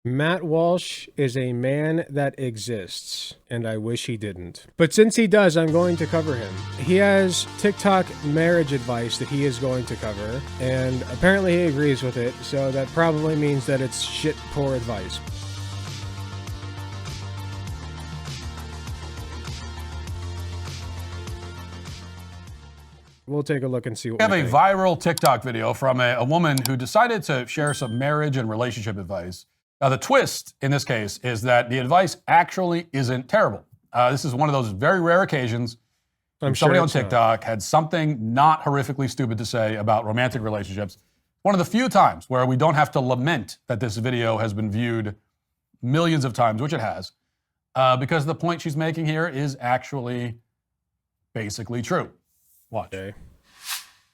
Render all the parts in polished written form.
Matt Walsh is a man that exists, and I wish he didn't. But since he does, I'm going to cover him. He has TikTok marriage advice that he is going to cover, and apparently he agrees with it, so that probably means that it's shit poor advice. We'll take a look and see what we have we a think. Viral TikTok video from a woman who decided to share some marriage and relationship advice. Now, the twist in this case is that the advice actually isn't terrible. This is one of those very rare occasions when somebody on TikTok had something not horrifically stupid to say about romantic relationships. One of the few times where we don't have to lament that this video has been viewed millions of times, which it has, because the point she's making here is actually basically true. Watch. This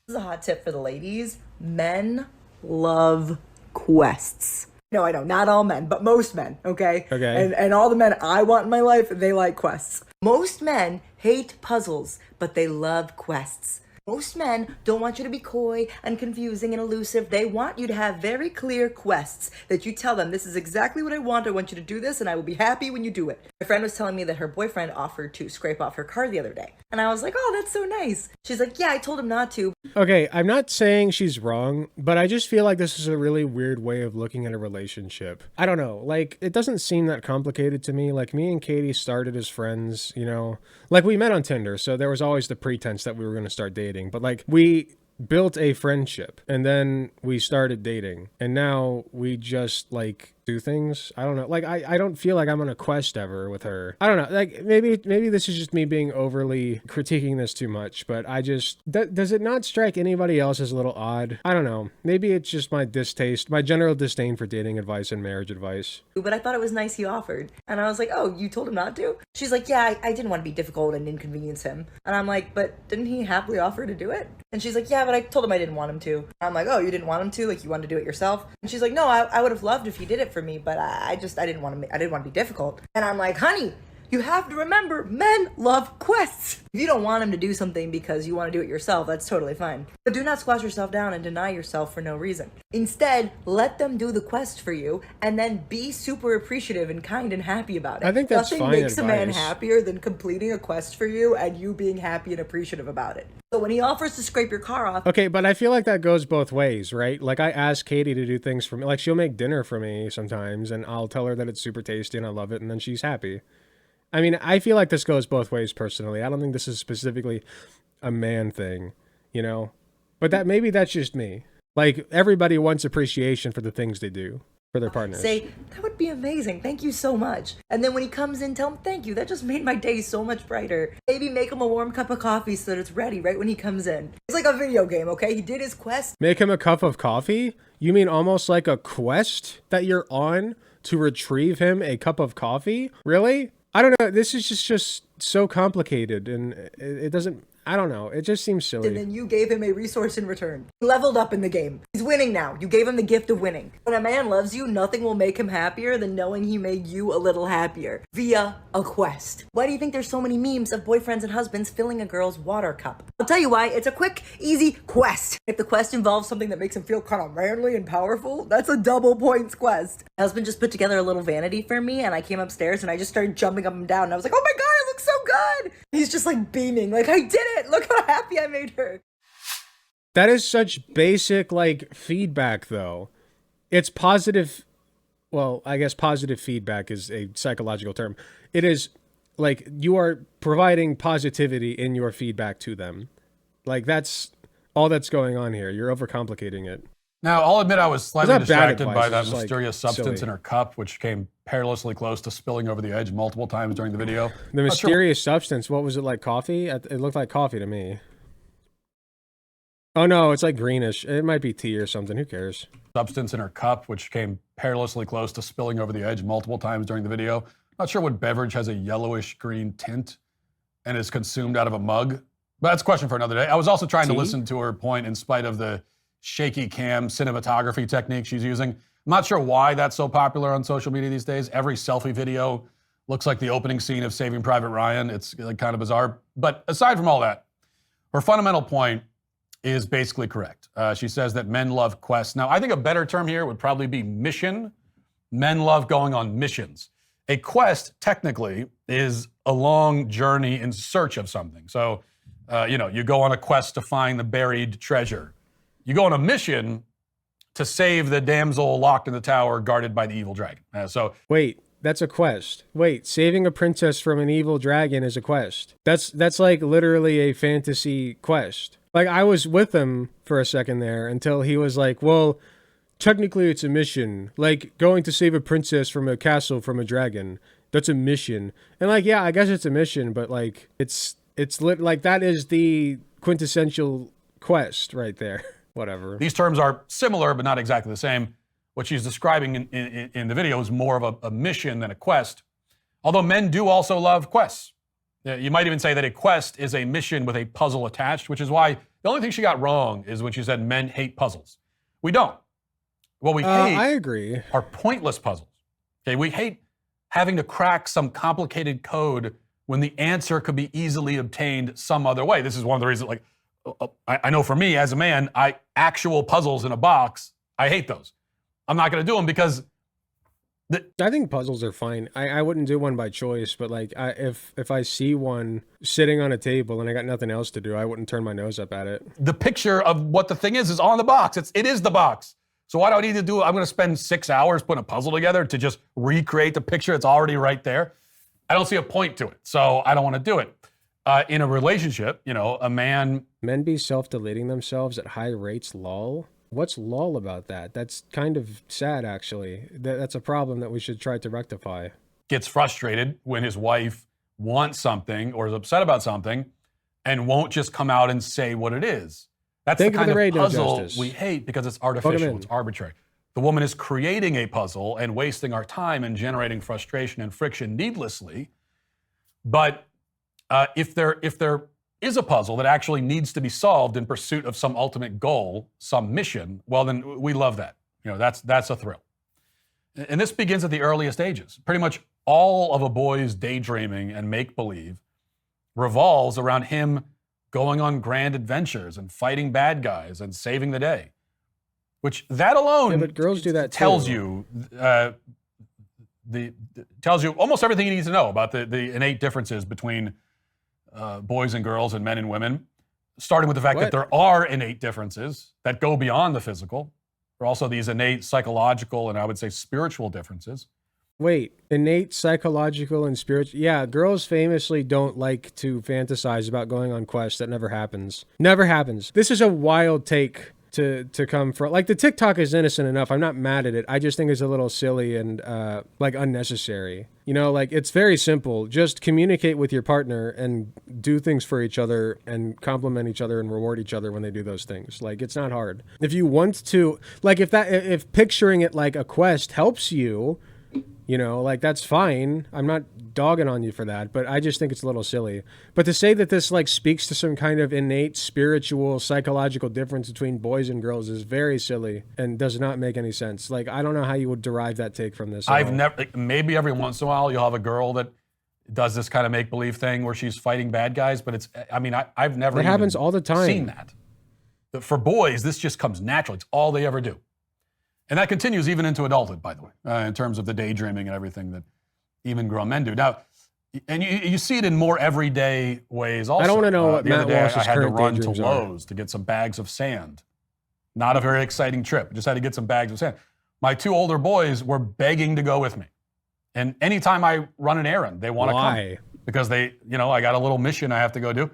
is a hot tip for the ladies. Men love quests. No, I know, not all men, but most men, okay? Okay. And all the men I want in my life, they like quests. Most men hate puzzles, but they love quests. Most men don't want you to be coy and confusing and elusive. They want you to have very clear quests that you tell them, this is exactly what I want. I want you to do this, and I will be happy when you do it. My friend was telling me that her boyfriend offered to scrape off her car the other day. And I was like, oh, that's so nice. She's like, yeah, I told him not to. Okay, I'm not saying she's wrong, but I just feel like this is a really weird way of looking at a relationship. I don't know, like, it doesn't seem that complicated to me. Like, me and Katie started as friends, you know? Like, we met on Tinder, so there was always the pretense that we were going to start dating. But, like, we built a friendship, and then we started dating. And now we just, like, do things. I don't know. Like, I don't feel like I'm on a quest ever with her. I don't know. Like, maybe this is just me being overly critiquing this too much, but I just... does it not strike anybody else as a little odd? I don't know. Maybe it's just my distaste, my general disdain for dating advice and marriage advice. But I thought it was nice he offered. And I was like, oh, you told him not to? She's like, yeah, I didn't want to be difficult and inconvenience him. And I'm like, but didn't he happily offer to do it? And she's like, yeah, but I told him I didn't want him to. And I'm like, oh, you didn't want him to? Like, you wanted to do it yourself? And she's like, no, I would have loved if he did it for me, but I didn't want to be difficult. And I'm like, honey, you have to remember, men love quests. If you don't want him to do something because you want to do it yourself, that's totally fine. But do not squash yourself down and deny yourself for no reason. Instead, let them do the quest for you and then be super appreciative and kind and happy about it. I think that's Nothing fine makes advice. a man happier than completing a quest for you and you being happy and appreciative about it. So when he offers to scrape your car off... Okay, but I feel like that goes both ways, right? Like, I ask Katie to do things for me. Like, she'll make dinner for me sometimes, and I'll tell her that it's super tasty and I love it, and then she's happy. I mean, I feel like this goes both ways personally. I don't think this is specifically a man thing, you know? But maybe that's just me. Like, everybody wants appreciation for the things they do for their partners. Say, that would be amazing. Thank you so much. And then when he comes in, tell him thank you. That just made my day so much brighter. Maybe make him a warm cup of coffee so that it's ready right when he comes in. It's like a video game, okay? He did his quest. Make him a cup of coffee? You mean almost like a quest that you're on to retrieve him a cup of coffee? Really? I don't know. This is just so complicated, and it doesn't... I don't know. It just seems silly. And then you gave him a resource in return. He leveled up in the game. He's winning now. You gave him the gift of winning. When a man loves you, nothing will make him happier than knowing he made you a little happier via a quest. Why do you think there's so many memes of boyfriends and husbands filling a girl's water cup? I'll tell you why. It's a quick, easy quest. If the quest involves something that makes him feel kind of manly and powerful, that's a double points quest. My husband just put together a little vanity for me, and I came upstairs and I just started jumping up and down. And I was like, oh my God, it looks so good. He's just like beaming, like, I did it. Look how happy I made her. That is such basic, like, feedback, though. It's positive. Well, I guess positive feedback is a psychological term. It is, like, you are providing positivity in your feedback to them. Like, that's all that's going on here. You're overcomplicating it. Now, I'll admit I was slightly distracted by that It's just, mysterious like, substance silly. in her cup, which came perilously close to spilling over the edge multiple times during the video. The mysterious substance, what was it, like coffee? It looked like coffee to me. Oh no, it's like greenish. It might be tea or something. Who cares? Substance in her cup, which came perilously close to spilling over the edge multiple times during the video. Not sure what beverage has a yellowish green tint and is consumed out of a mug, but that's a question for another day. I was also trying to listen to her point in spite of the shaky cam cinematography technique she's using. I'm not sure why that's so popular on social media these days. Every selfie video looks like the opening scene of Saving Private Ryan. It's like kind of bizarre. But aside from all that, her fundamental point is basically correct. She says that men love quests. Now, I think a better term here would probably be mission, Men love going on missions. A quest, technically, is a long journey in search of something. So, you go on a quest to find the buried treasure. You go on a mission to save the damsel locked in the tower guarded by the evil dragon. Wait, that's a quest. Wait, saving a princess from an evil dragon is a quest. That's like literally a fantasy quest. Like, I was with him for a second there until he was like, well, technically it's a mission. Like, going to save a princess from a castle from a dragon. That's a mission. And like, yeah, I guess it's a mission, but like, it's like, that is the quintessential quest right there. Whatever. These terms are similar, but not exactly the same. What she's describing in the video is more of a mission than a quest. Although men do also love quests. You might even say that a quest is a mission with a puzzle attached, which is why the only thing she got wrong is when she said men hate puzzles. We don't. What we hate I agree. are pointless puzzles. Okay, we hate having to crack some complicated code when the answer could be easily obtained some other way. This is one of the reasons, like, I know for me as a man, actual puzzles in a box, I hate those. I'm not going to do them because I think puzzles are fine. I wouldn't do one by choice, but like, if I see one sitting on a table and I got nothing else to do, I wouldn't turn my nose up at it. the picture of what the thing is on the box. It is the box. So why do I need to do it? I'm going to spend 6 hours putting a puzzle together to just recreate the picture. It's already right there. I don't see a point to it, so I don't want to do it. In a relationship, a man... Men be self-deleting themselves at high rates, lol? What's lol about that? That's kind of sad, actually. That's a problem that we should try to rectify. Gets frustrated when his wife wants something or is upset about something and won't just come out and say what it is. That's the kind of puzzle we hate because it's artificial, it's arbitrary. The woman is creating a puzzle and wasting our time and generating frustration and friction needlessly. But if there is a puzzle that actually needs to be solved in pursuit of some ultimate goal, some mission, well, then we love that. That's a thrill. And this begins at the earliest ages. Pretty much all of a boy's daydreaming and make-believe revolves around him going on grand adventures and fighting bad guys and saving the day. Which that alone but girls do that tells too. tells you almost everything you need to know about the innate differences between boys and girls and men and women, starting with the fact that there are innate differences that go beyond the physical. There are also these innate psychological and I would say spiritual differences. Wait, innate psychological and spiritual? Yeah, girls famously don't like to fantasize about going on quests. That never happens. Never happens. This is a wild take to come from. Like, the TikTok is innocent enough. I'm not mad at it. I just think it's a little silly and like unnecessary. Like, it's very simple. Just communicate with your partner and do things for each other and compliment each other and reward each other when they do those things. Like, it's not hard. If you want to, like, if picturing it like a quest helps you, like, that's fine. I'm not dogging on you for that, but I just think it's a little silly. But to say that this like speaks to some kind of innate spiritual psychological difference between boys and girls is very silly and does not make any sense. Like, I don't know how you would derive that take from this. Maybe every once in a while you'll have a girl that does this kind of make-believe thing where she's fighting bad guys, but I've never It happens all the time. seen that. For boys, this just comes naturally. It's all they ever do. And that continues even into adulthood, by the way, in terms of the daydreaming and everything that even grown men do. Now, and you see it in more everyday ways also. I don't want to know what the other Matt day, Walsh's I had to current run to daydreams are. Lowe's to get some bags of sand. Not a very exciting trip. Just had to get some bags of sand. My two older boys were begging to go with me. And anytime I run an errand, they want to come. Because I got a little mission I have to go do.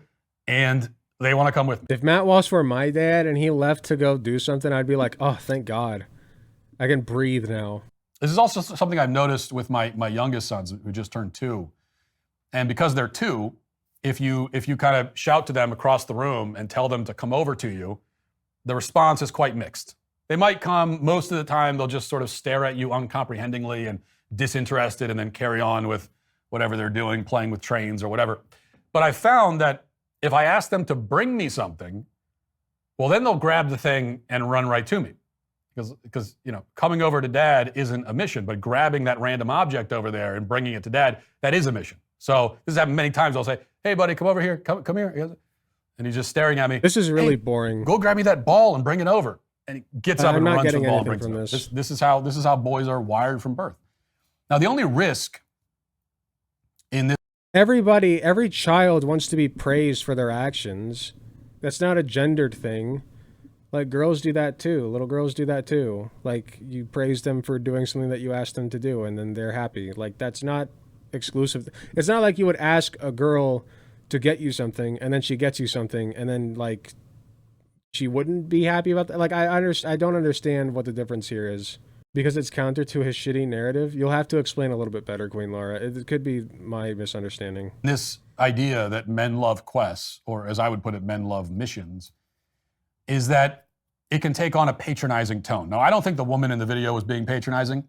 And they want to come with me. If Matt Walsh were my dad and he left to go do something, I'd be like, oh, thank God. I can breathe now. This is also something I've noticed with my youngest sons who just turned 2. And because they're 2, if you kind of shout to them across the room and tell them to come over to you, the response is quite mixed. They might come. Most of the time, they'll just sort of stare at you uncomprehendingly and disinterested and then carry on with whatever they're doing, playing with trains or whatever. But I found that if I ask them to bring me something, well, then they'll grab the thing and run right to me. Because coming over to dad isn't a mission, but grabbing that random object over there and bringing it to dad, that is a mission. So this has happened many times. I'll say, hey, buddy, come over here. Come here. And he's just staring at me. This is really boring. Go grab me that ball and bring it over. and he gets up I'm and not runs getting the ball, anything brings from it up. this. This is how boys are wired from birth. Now, the only risk in this Every child wants to be praised for their actions. That's not a gendered thing. Like, girls do that too. Little girls do that too. Like, you praise them for doing something that you asked them to do, and then they're happy. Like, that's not exclusive. It's not like you would ask a girl to get you something, and then she gets you something, and then, like, she wouldn't be happy about that. Like, I don't understand what the difference here is. Because it's counter to his shitty narrative. You'll have to explain a little bit better, Queen Laura. It could be my misunderstanding. this idea that men love quests, or as I would put it, men love missions, is that it can take on a patronizing tone. Now, I don't think the woman in the video was being patronizing,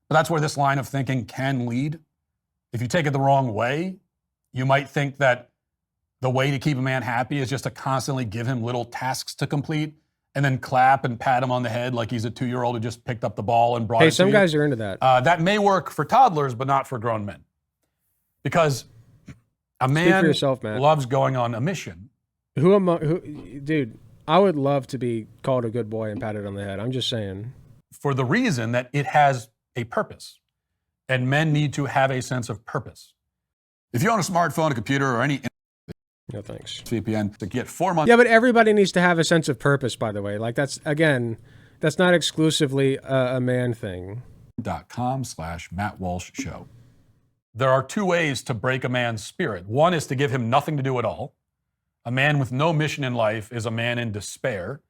but that's where this line of thinking can lead. If you take it the wrong way, you might think that the way to keep a man happy is just to constantly give him little tasks to complete and then clap and pat him on the head like he's a 2-year-old who just picked up the ball and brought it to Some you. guys are into that. That may work for toddlers, but not for grown men. Because a man for yourself, Matt. loves going on a mission. Dude, I would love to be called a good boy and patted on the head. I'm just saying. For the reason that it has a purpose. And men need to have a sense of purpose. If you own a smartphone, a computer, or any No thanks. VPN to get 4 months. Yeah, but everybody needs to have a sense of purpose, by the way. Like, that's not exclusively a man thing. .com/Matt Walsh Show. There are 2 ways to break a man's spirit. One is to give him nothing to do at all. A man with no mission in life is a man in despair.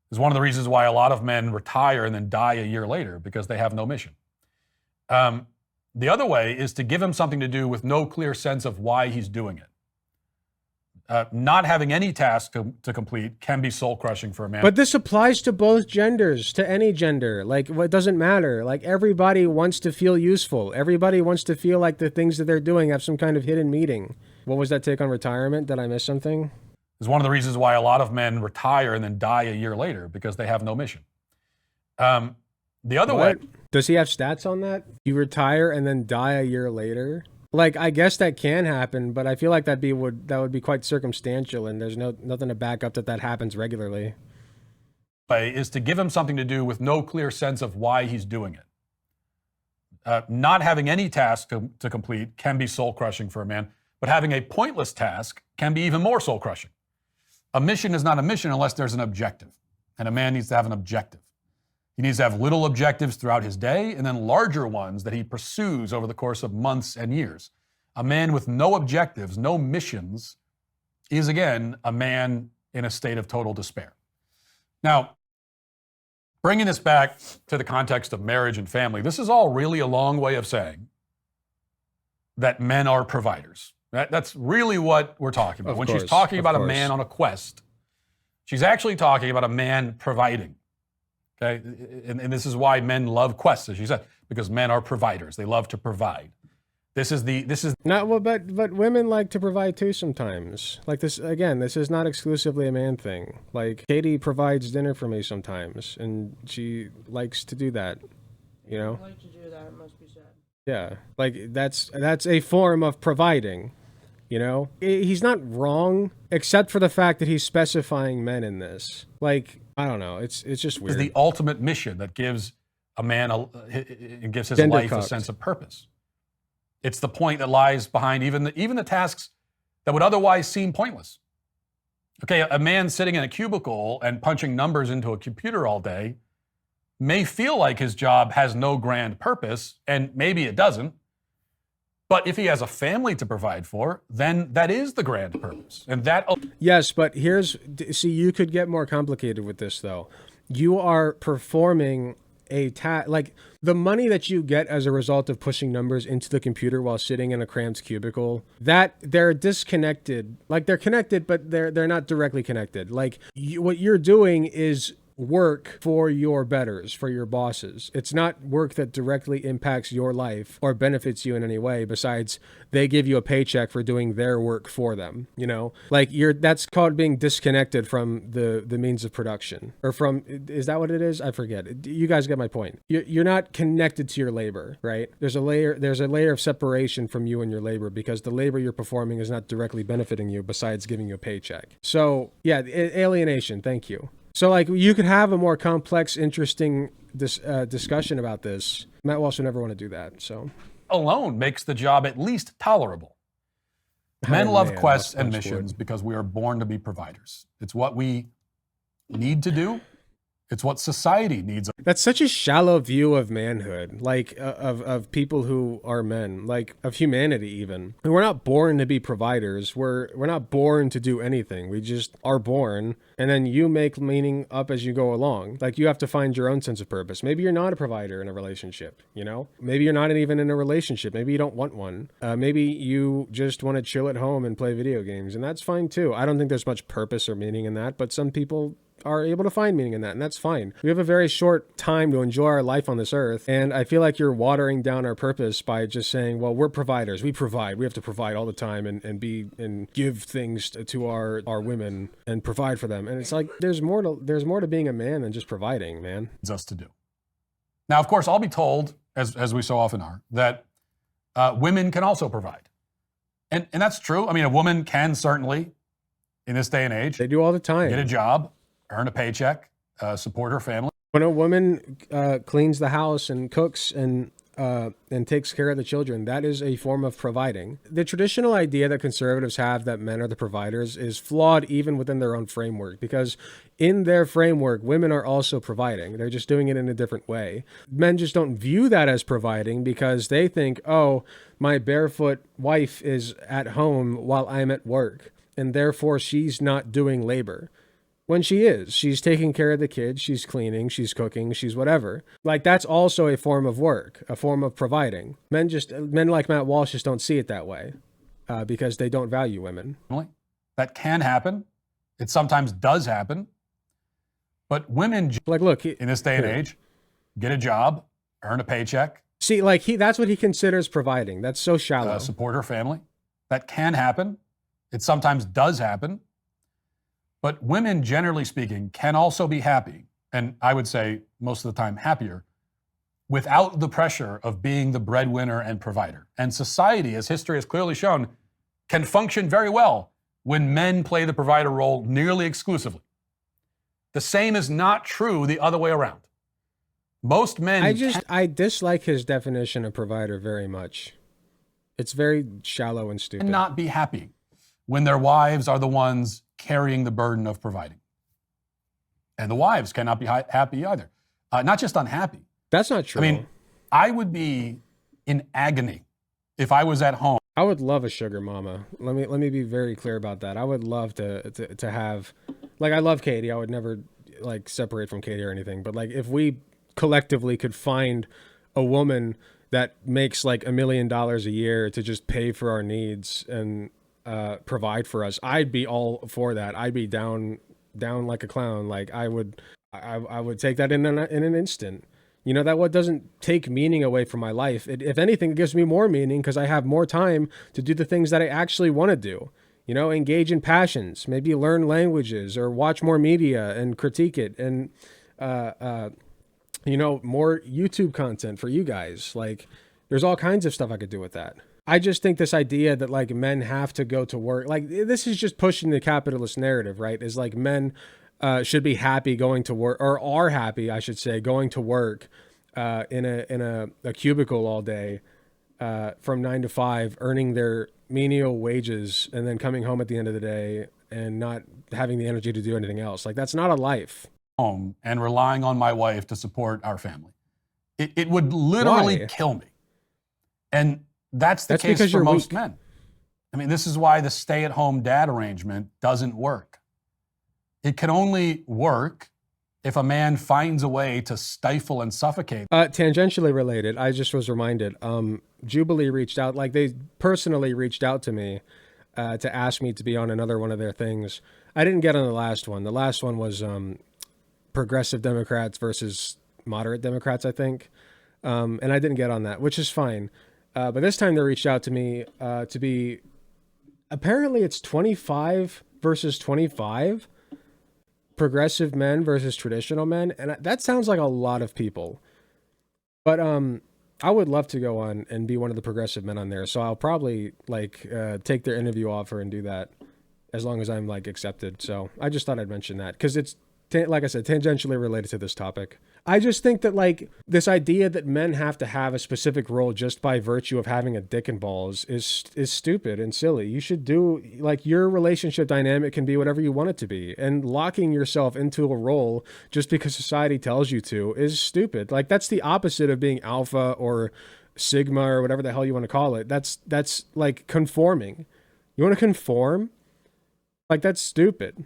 It's one of the reasons why a lot of men retire and then die a year later, because they have no mission. The other way is to give him something to do with no clear sense of why he's doing it. Not having any task to complete can be soul-crushing for a man. But this applies to both genders, to any gender. Like, it doesn't matter. Like, everybody wants to feel useful. Everybody wants to feel like the things that they're doing have some kind of hidden meaning. What was that take on retirement? Did I miss something? It's one of the reasons why a lot of men retire and then die a year later, because they have no mission. The other way... Does he have stats on that? You retire and then die a year later? Like, I guess that can happen, but I feel like that would be quite circumstantial, and there's nothing to back up that happens regularly. Is to give him something to do with no clear sense of why he's doing it. Not having any task to complete can be soul-crushing for a man, but having a pointless task can be even more soul-crushing. A mission is not a mission unless there's an objective, and a man needs to have an objective. He needs to have little objectives throughout his day and then larger ones that he pursues over the course of months and years. A man with no objectives, no missions, is again a man in a state of total despair. Now, bringing this back to the context of marriage and family, this is all really a long way of saying that men are providers. That's really what we're talking about. When she's talking about a man on a quest, she's actually talking about a man providing. Okay, and this is why men love quests, as she said, because men are providers. They love to provide. This is not well, but women like to provide too sometimes. Like this again, this is not exclusively a man thing. Like Katie provides dinner for me sometimes, and she likes to do that. You know. I like to do that. It must be said. Yeah, like that's a form of providing. You know, he's not wrong, except for the fact that he's specifying men in this. Like, I don't know. It's just weird. It's the ultimate mission that gives a man it gives his life a sense of purpose. It's the point that lies behind even the tasks that would otherwise seem pointless. Okay, a man sitting in a cubicle and punching numbers into a computer all day may feel like his job has no grand purpose, and maybe it doesn't. But if he has a family to provide for, then that is the grand purpose. And that... Yes, but see, you could get more complicated with this, though. You are performing a task, like the money that you get as a result of pushing numbers into the computer while sitting in a cramped cubicle, that they're disconnected. Like, they're connected, but they're not directly connected. Like, what you're doing is work for your betters, for your bosses. It's not work that directly impacts your life or benefits you in any way, besides they give you a paycheck for doing their work for them, you know? Like, that's called being disconnected from the means of production. Or from, is that what it is? I forget. You guys get my point. You're not connected to your labor, right? There's a layer of separation from you and your labor, because the labor you're performing is not directly benefiting you besides giving you a paycheck. So yeah, alienation, thank you. So like you could have a more complex, interesting discussion about this. Matt Walsh would never want to do that. So Alone makes the job at least tolerable. Men Oh, love man, quests much and wood. missions because we are born to be providers. It's what we need to do. It's what society needs. That's such a shallow view of manhood, like of people who are men, like of humanity even. And we're not born to be providers. We're not born to do anything. We just are born, and then you make meaning up as you go along. Like you have to find your own sense of purpose. Maybe you're not a provider in a relationship, you know? Maybe you're not even in a relationship. Maybe you don't want one. Maybe you just want to chill at home and play video games, and that's fine too. I don't think there's much purpose or meaning in that, but some people are able to find meaning in that, and that's fine. We have a very short time to enjoy our life on this earth, and I feel like you're watering down our purpose by just saying, well, we're providers. We provide. We have to provide all the time and give things to our women and provide for them. And it's like there's more to being a man than just providing, man. Us to do. Now, of course, I'll be told, as we so often are, that women can also provide. And that's true. I mean, a woman can certainly, in this day and age, They do all the time. get a job, earn a paycheck, support her family. When a woman cleans the house and cooks and takes care of the children, that is a form of providing. The traditional idea that conservatives have that men are the providers is flawed even within their own framework, because in their framework, women are also providing. They're just doing it in a different way. Men just don't view that as providing because they think, oh, my barefoot wife is at home while I'm at work, and therefore she's not doing labor. When she is. She's taking care of the kids, she's cleaning, she's cooking, she's whatever. Like that's also a form of work, a form of providing. Men like Matt Walsh just don't see it that way because they don't value women. That can happen. It sometimes does happen. But women, Like, look, in this day and age, get a job, earn a paycheck. See, like that's what he considers providing. That's so shallow. Support her family. That can happen. It sometimes does happen. But women, generally speaking, can also be happy, and I would say most of the time happier, without the pressure of being the breadwinner and provider. And society, as history has clearly shown, can function very well when men play the provider role nearly exclusively. The same is not true the other way around. Most men... I dislike his definition of provider very much. It's very shallow and stupid. Cannot be happy when their wives are the ones carrying the burden of providing. And the wives cannot be happy either. Not just unhappy. That's not true. I mean, I would be in agony if I was at home. I would love a sugar mama. Let me be very clear about that. I would love to have, like, I love Katie. I would never like separate from Katie or anything. But like, if we collectively could find a woman that makes like $1 million a year to just pay for our needs and provide for us, I'd be all for that. I'd be down like a clown. Like I would take that in an instant. You know, that what doesn't take meaning away from my life. If anything, it gives me more meaning because I have more time to do the things that I actually want to do. You know, engage in passions, maybe learn languages or watch more media and critique it, and you know, more YouTube content for you guys. Like, there's all kinds of stuff I could do with that. I just think this idea that like men have to go to work, like this is just pushing the capitalist narrative, right? Is like men should be happy going to work, or are happy, I should say, going to work in a cubicle all day from 9 to 5, earning their menial wages, and then coming home at the end of the day and not having the energy to do anything else. Like that's not a life. Home and relying on my wife to support our family. It would literally kill me. And that's the case for most men. I mean, this is why the stay-at-home dad arrangement doesn't work. It can only work if a man finds a way to stifle and suffocate. Tangentially related, I just was reminded, Jubilee reached out, like they personally reached out to me to ask me to be on another one of their things. I didn't get on the last one. The last one was progressive Democrats versus moderate Democrats, I think. And I didn't get on that, which is fine. But this time they reached out to me to be, apparently it's 25 versus 25, progressive men versus traditional men. And that sounds like a lot of people. But I would love to go on and be one of the progressive men on there. So I'll probably like take their interview offer and do that as long as I'm like accepted. So I just thought I'd mention that because like I said, tangentially related to this topic. I just think that like this idea that men have to have a specific role just by virtue of having a dick and balls is stupid and silly. You should do like your relationship dynamic can be whatever you want it to be, and locking yourself into a role just because society tells you to is stupid. Like that's the opposite of being alpha or sigma or whatever the hell you want to call it. That's like conforming. You want to conform? Like that's stupid.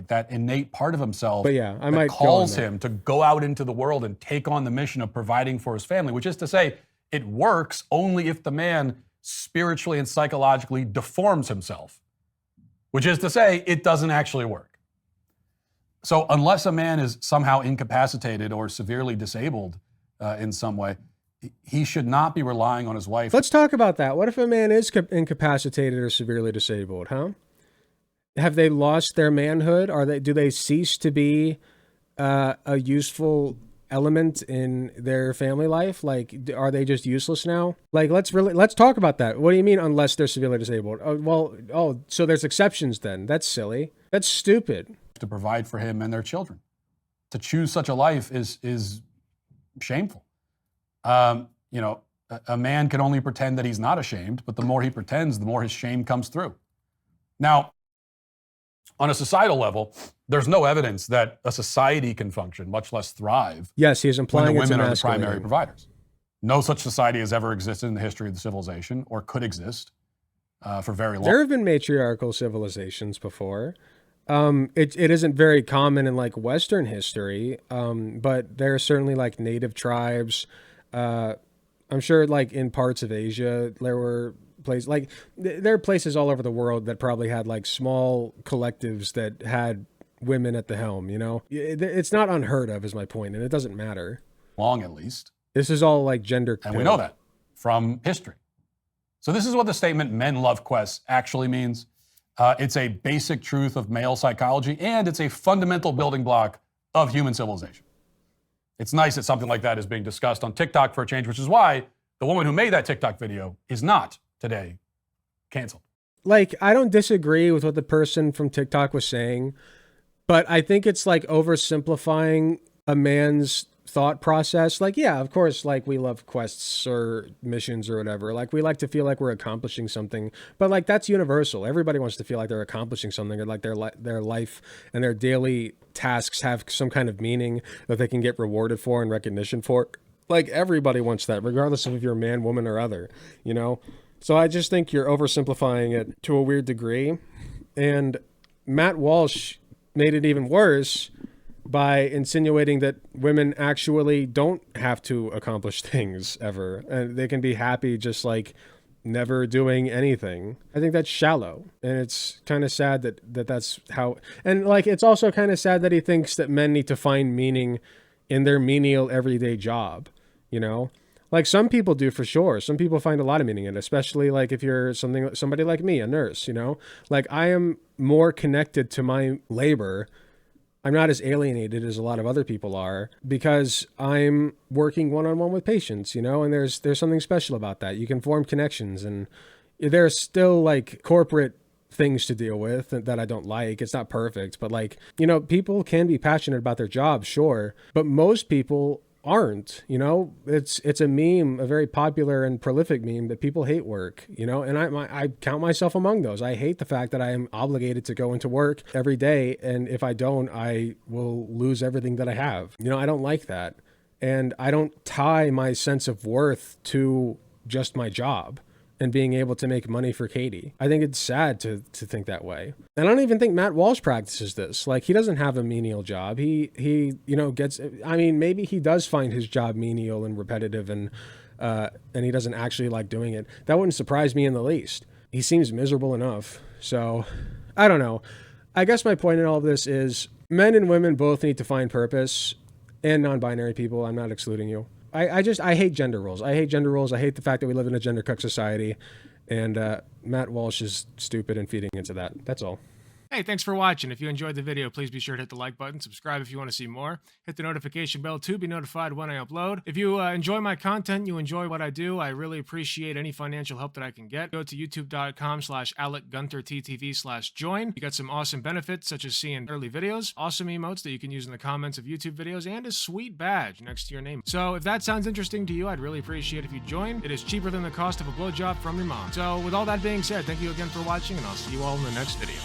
That innate part of himself But yeah, I that might calls go on that. him to go out into the world and take on the mission of providing for his family, which is to say, it works only if the man spiritually and psychologically deforms himself, which is to say, it doesn't actually work. So unless a man is somehow incapacitated or severely disabled in some way, he should not be relying on his wife. Let's talk about that. What if a man is incapacitated or severely disabled, huh? Have they lost their manhood? Do they cease to be a useful element in their family life? Like, are they just useless now? Like, let's talk about that. What do you mean unless they're severely disabled? So there's exceptions then. That's silly. That's stupid. To provide for him and their children. To choose such a life is shameful. A man can only pretend that he's not ashamed, but the more he pretends, the more his shame comes through. Now, on a societal level, there's no evidence that a society can function, much less thrive. Yes, he's when implying the it's women are the primary emasculating. providers. No such society has ever existed in the history of the civilization, or could exist for very long. There have been matriarchal civilizations before. It isn't very common in like Western history, but there are certainly like native tribes. I'm sure like in parts of Asia there were places like there are places all over the world that probably had like small collectives that had women at the helm. You know, it's not unheard of, is my point, and it doesn't matter. Long, at least. This is all like gender. And we know that from history. So this is what the statement "men love quests" actually means. It's a basic truth of male psychology, and it's a fundamental building block of human civilization. It's nice that something like that is being discussed on TikTok for a change, which is why the woman who made that TikTok video is not today canceled. Like, I don't disagree with what the person from TikTok was saying, but I think it's like oversimplifying a man's thought process. Like, yeah, of course, like we love quests or missions or whatever. Like we like to feel like we're accomplishing something, but like that's universal. Everybody wants to feel like they're accomplishing something, or like their life and their daily tasks have some kind of meaning that they can get rewarded for and recognition for. Like everybody wants that, regardless of if you're a man, woman, or other, you know? So I just think you're oversimplifying it to a weird degree. And Matt Walsh made it even worse by insinuating that women actually don't have to accomplish things ever, and they can be happy just like never doing anything. I think that's shallow, and it's kind of sad that's how. And like, it's also kind of sad that he thinks that men need to find meaning in their menial everyday job. You know, like some people do for sure. Some people find a lot of meaning in it, especially like if you're somebody like me, a nurse. You know, like I am more connected to my labor. I'm not as alienated as a lot of other people are because I'm working one-on-one with patients, you know, and there's something special about that. You can form connections, and there's still like corporate things to deal with that I don't like. It's not perfect, but like, you know, people can be passionate about their job, sure, but most people aren't. You know, it's a meme, a very popular and prolific meme, that people hate work, you know, and I count myself among those. I hate the fact that I am obligated to go into work every day, and if I don't, I will lose everything that I have. You know, I don't like that, and I don't tie my sense of worth to just my job and being able to make money for Katie. I think it's sad to think that way. And I don't even think Matt Walsh practices this. Like, he doesn't have a menial job. He you know, maybe he does find his job menial and repetitive, and he doesn't actually like doing it. That wouldn't surprise me in the least. He seems miserable enough. So, I don't know. I guess my point in all of this is men and women both need to find purpose, and non-binary people. I'm not excluding you. I hate gender roles. I hate the fact that we live in a gender cuck society, and Matt Walsh is stupid and feeding into that. That's all. Hey, thanks for watching. If you enjoyed the video, please be sure to hit the like button, subscribe if you want to see more, hit the notification bell to be notified when I upload. If you enjoy my content, you enjoy what I do, I really appreciate any financial help that I can get. Go to youtube.com/AlecGunterTTV/join. You got some awesome benefits, such as seeing early videos, awesome emotes that you can use in the comments of YouTube videos, and a sweet badge next to your name. So if that sounds interesting to you, I'd really appreciate if you join. It is cheaper than the cost of a blowjob from your mom. So with all that being said, thank you again for watching, and I'll see you all in the next video.